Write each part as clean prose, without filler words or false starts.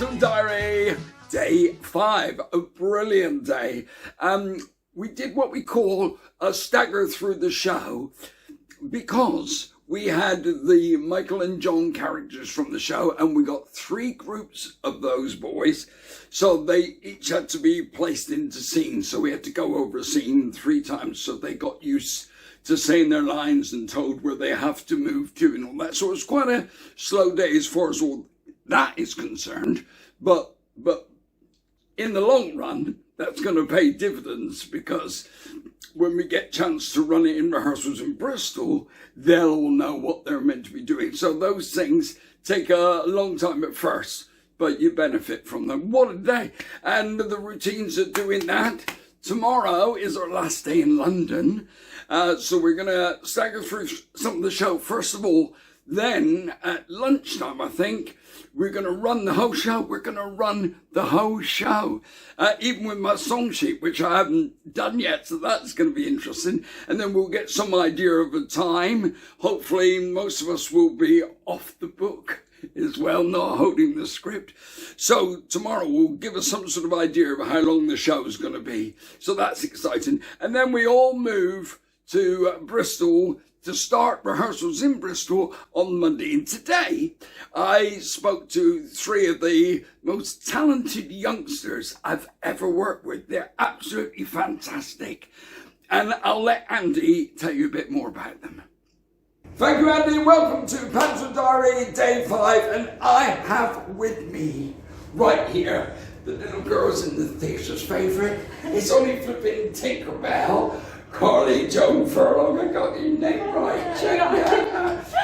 Panto Diary, day 5, a brilliant day. We did what we call a stagger through the show because we had the Michael and John characters from the show and we got 3 groups of those boys. So they each had to be placed into scenes. So we had to go over a scene 3 times so they got used to saying their lines and told where they have to move to and all that. So it was quite a slow day as far as all that is concerned. But in the long run, that's going to pay dividends because when we get a chance to run it in rehearsals in Bristol, they'll all know what they're meant to be doing. So those things take a long time at first, but you benefit from them. What a day. And the routines are doing that. Tomorrow is our last day in London. So we're going to stagger through some of the show. First of all, then at lunchtime, I think, we're going to run the whole show. We're going to run the whole show, even with my song sheet, which I haven't done yet. So that's going to be interesting. And then we'll get some idea of a time. Hopefully, most of us will be off the book as well, not holding the script. So tomorrow will give us some sort of idea of how long the show is going to be. So that's exciting. And then we all move to Bristol to start rehearsals in Bristol on Monday. And today, I spoke to 3 of the most talented youngsters I've ever worked with. They're absolutely fantastic. And I'll let Andy tell you a bit more about them. Thank you, Andy. Welcome to Panto Diary, day 5. And I have with me, right here, the little girls in the theatre's favourite. It's only flipping Tinkerbell. Carly, Joan Furlong, I got your name right.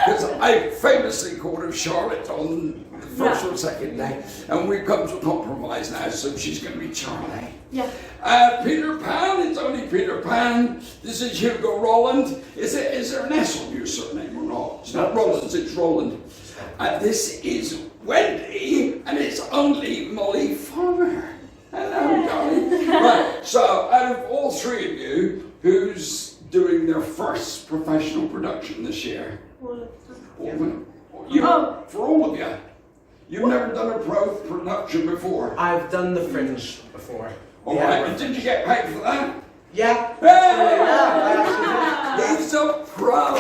Because I famously called her Charlotte on the first or second day, and we've come to a compromise now, so she's going to be Charlie. Yeah. Peter Pan, it's only Peter Pan. This is Hugo Rolland. Is there an S on your surname or not? It's not Rolland, it's Rolland. This is Wendy, and it's only Molly Farmer. Hello, darling. Right, so out of all 3 of you, who's doing their first professional production this year? All of them. Oh. For all of you. You've never done a production before? I've done the Fringe before. All right, and did you get paid for that? Yeah. Hey! He's a pro!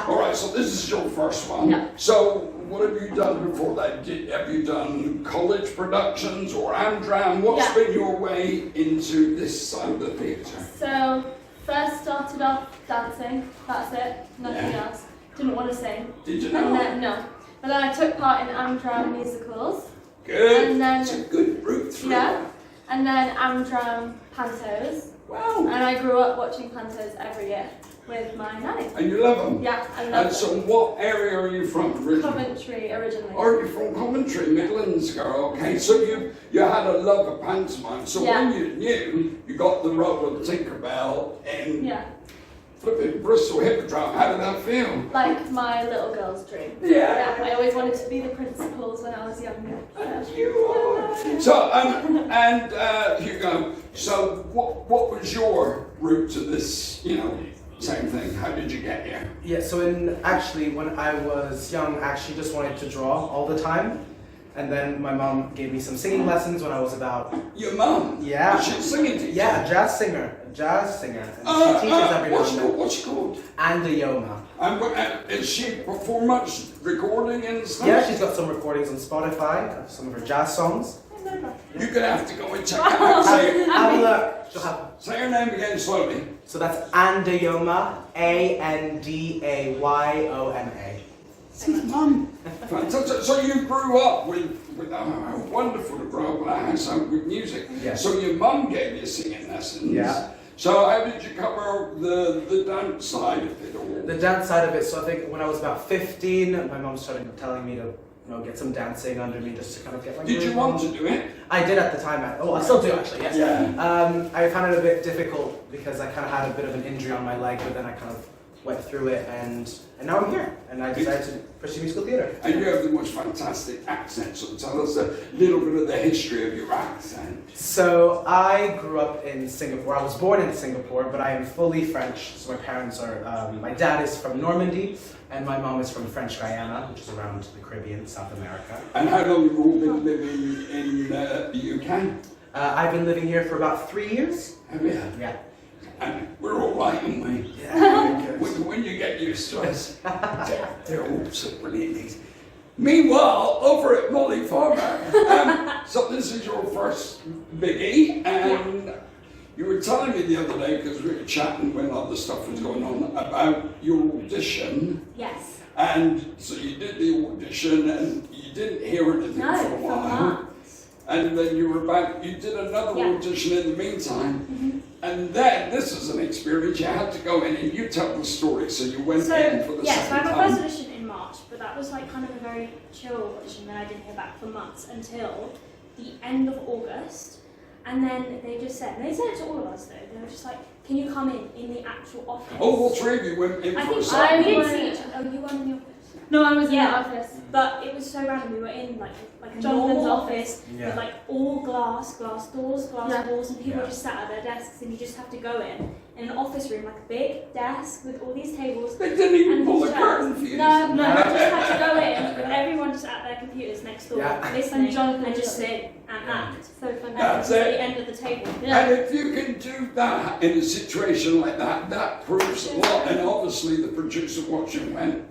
All right, so this is your first one. Yeah. So what have you done before that? Have you done college productions or Amdram? What's been your way into this side of the theatre? So, first started off dancing, that's it, nothing else. Didn't want to sing. Did you know? And then, no. And then I took part in Amdram musicals. Good. And then, it's a good route through. Yeah. And then Amdram pantos. Wow. And I grew up watching pantos every year with my nanny. And you love them? Yeah, I love them. them. So what area are you from originally? Coventry originally. Are you from Coventry, Midlands girl? Okay, so you had a love of pantomime. So when you knew you got the role of Tinkerbell in flipping Bristol Hippodrome, how did that feel? Like my little girl's dream. Yeah. I always wanted to be the principals when I was younger. And you are. So, and Hugo, so what was your route to this, same thing? How did you get here? Yeah, so when I was young, I actually just wanted to draw all the time. And then my mom gave me some singing lessons when I was about... Your mom? Yeah. Was she a singing teacher? Yeah, a jazz singer. And she teaches every now and then. What's she called? Andayoma. And is she perform much recording and stuff? Yeah, she's got some recordings on Spotify of some of her jazz songs. You're going to have to go and check it out. Have a look. Say her name again slowly. So that's Andayoma, Andayoma. Mum. So you grew up with wonderful to grow up with a house with music. Yes. So your mum gave you singing lessons. Yeah. So how did you cover the dance side of it all? The dance side of it, so I think when I was about 15, my mom started telling me to get some dancing under me just to kind of get my Did you want to do it? I did at the time. I still do actually, yes. Yeah. I found it a bit difficult because I kind of had a bit of an injury on my leg, but then I kind of went through it, and now I'm here, and I decided to pursue musical theatre. And you have the most fantastic accent, so tell us a little bit of the history of your accent. So I grew up in Singapore. I was born in Singapore, but I am fully French. So my parents are, my dad is from Normandy, and my mom is from French Guyana, which is around the Caribbean, South America. And how long have you all been living in the UK? I've been living here for about 3 years. Have you? Yeah. And we're all right, aren't we? Yeah. When you get used to us, they're all so brilliant. Meanwhile, over at Molly Farmer, so this is your first biggie, and you were telling me the other day, because we were chatting when other stuff was going on, about your audition. Yes. And so you did the audition, and you didn't hear anything No, for a for while. months. And then you did another audition in the meantime. Mm-hmm. And then, this is an experience, you had to go in and you tell the story, so you went in for the so I second had my time. first audition in March, but that was like kind of a very chill audition, then I didn't hear back for months until the end of August. And then they just said, and they said it to all of us though, they were just like, can you come in the actual office? Oh, all three of you went in I for a think second. we didn't see each other. Oh, you weren't in the office? No, I was in the Yeah. office. But it was so random. We were in like a Jonathan's normal office. office Yeah. with like all glass doors, glass Yeah. walls, and people Yeah. just sat at their desks, and you just have to go in an office room, like a big desk with all these tables. They didn't even And pull the just- curtain for you. No, you No. just had to go in with everyone just at their computers next door, Yeah. listening, And Jonathan and just was- sit and act. So funny. That's At it. the end of the table. And if you can do that in a situation like that, that proves a lot. And obviously the producer watching went,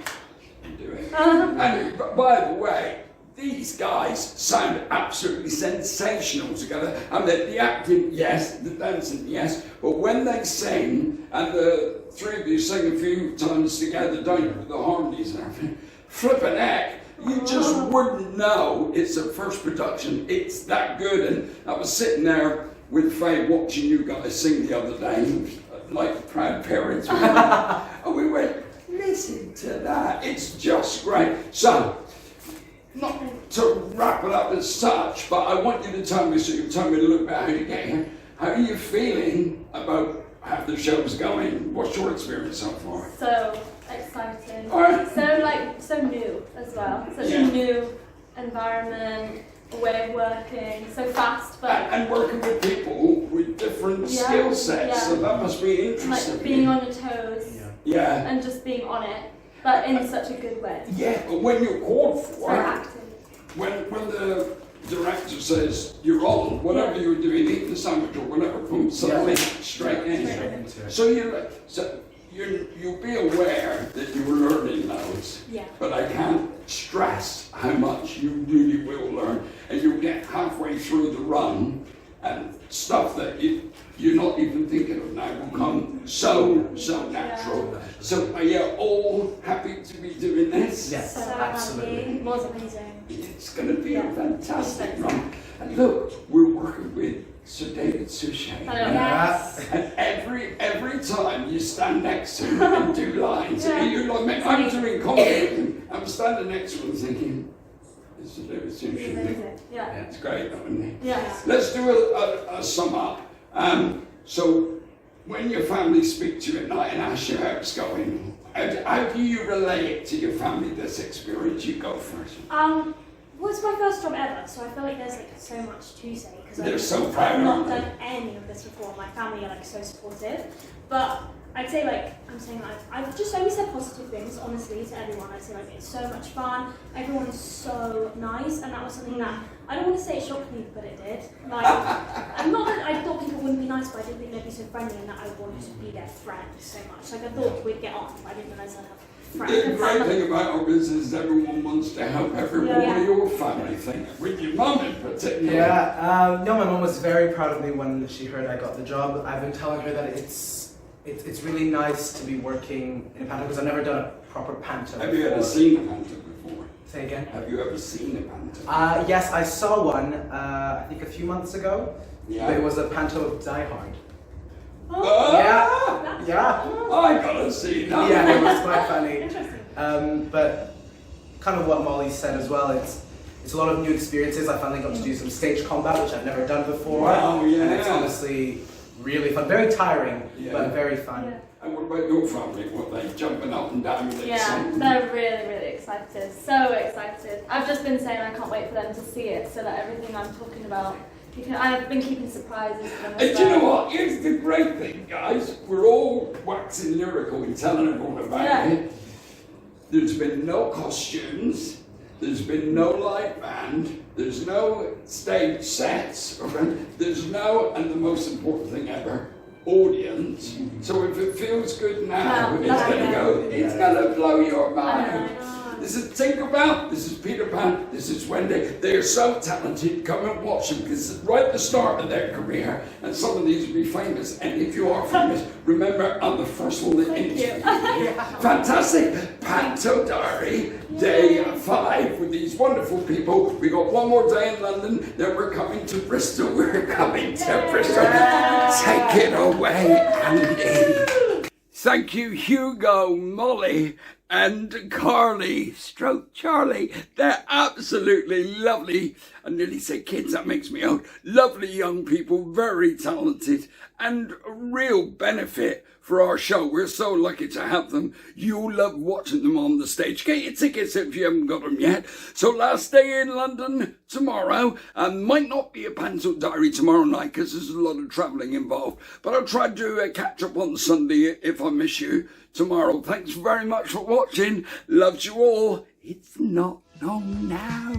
do it. And by the way, these guys sound absolutely sensational together. And the acting, yes, the dancing, yes. But when they sing, and the three of you sing a few times together, don't you, with the harmonies and everything, flippin' heck, you just wouldn't know it's a first production. It's that good. And I was sitting there with Faye watching you guys sing the other day, like proud parents. And we went, listen to that. It's just great. So, not to wrap it up as such, but I want you to tell me, so you tell me a little bit how you get here. How are you feeling about how the show's going? What's your experience so far? So exciting. Alright. So new as well. Such Yeah. a new environment, a way of working, so fast, but And working with people with different Yeah, skill sets, so yeah. that must be interesting. like being on your toes Yeah. and just being on it, but in such a good way. Yeah, but when you're called So for it, active. when the director says you're on, whatever Yeah. you're doing, eating the sandwich or whatever, boom, suddenly straight in. Straight into it. So you'll be aware that you're learning loads, Yeah. but I can't stress how much you really will learn, and you'll get halfway through the run, and stuff that you're not even thinking of now will come so natural. So are you all happy to be doing this? Yes, So absolutely. happy. It was amazing. It's going to be a Yeah. fantastic run. And look, we're working with Sir David Suchet. I know. Yes. And every time you stand next to him and do lines, and you're like, "Man, I'm doing comedy with him." I'm standing next to him thinking, this is David Suchet. Amazing. Yeah. It's great, though, isn't it? Yes. Let's do a sum up. So, when your family speak to you at night and ask you how it's going, how do you relay it to your family, this experience? You go first. Well, it's my first job ever, so I feel like there's like so much to say because They're so proud, I've not aren't they? done any of this before. My family are like so supportive, but I'd say like I've just always said positive things, honestly, to everyone. I'd say like it's so much fun. Everyone's so nice, and that was something that I don't want to say it shocked me, but it did. Like, I'm not that I thought people wouldn't be nice, but I didn't think they'd be so friendly, and that I wanted to be their friend so much. Like I thought we'd get on, but I didn't realize I'd have friends. The great thing about our business is everyone wants to help everyone. Yeah. What do your family think? With your mum in particular. Yeah, no, my mom was very proud of me when she heard I got the job. I've been telling her that it's really nice to be working in a panto because I've never done a proper panto. Have you ever before. seen a panto before? Say again? Have you ever seen a panto? Yes, I saw one, I think a few months ago. Yeah. It was a panto of Die Hard. Ah! Yeah. I gotta see that. Yeah, it was quite funny. Interesting. But kind of what Molly said as well, it's a lot of new experiences. I finally got to do some stage combat, which I've never done before. Wow, yeah. And it's honestly really fun. Very tiring, Yeah. but very fun. Yeah. And what about your family? What they jumping up and down with Yeah, excitement? they're really, really excited. So excited. I've just been saying I can't wait for them to see it so that everything I'm talking about, I've been keeping surprises for them as And do you know well. what? Here's the great thing, guys. We're all waxing lyrical and telling everyone about it. There's been no costumes. There's been no live band. There's no stage sets. Okay? There's no, and the most important thing ever, audience. So if it feels good now, it's gonna blow your mind. This is Tinkerbell, this is Peter Pan, this is Wendy. They are so talented. Come and watch them because it's right at the start of their career, and some of these will be famous. And if you are famous, remember I'm the first one that interviewed you. Fantastic Panto Diary, day 5 with these wonderful people. We got one more day in London, then we're coming to Bristol. We're coming to Bristol. Take it away, Andy. Thank you, Hugo, Molly, and Carly, stroke Charlie. They're absolutely lovely. I nearly said kids, that makes me old. Lovely young people, very talented, and a real benefit for our show. We're so lucky to have them. You'll love watching them on the stage. Get your tickets if you haven't got them yet. So last day in London tomorrow, and might not be a Panto Diary tomorrow night because there's a lot of travelling involved, but I'll try to do a catch up on Sunday if I miss you tomorrow. Thanks very much for watching. Loves you all. It's not long now.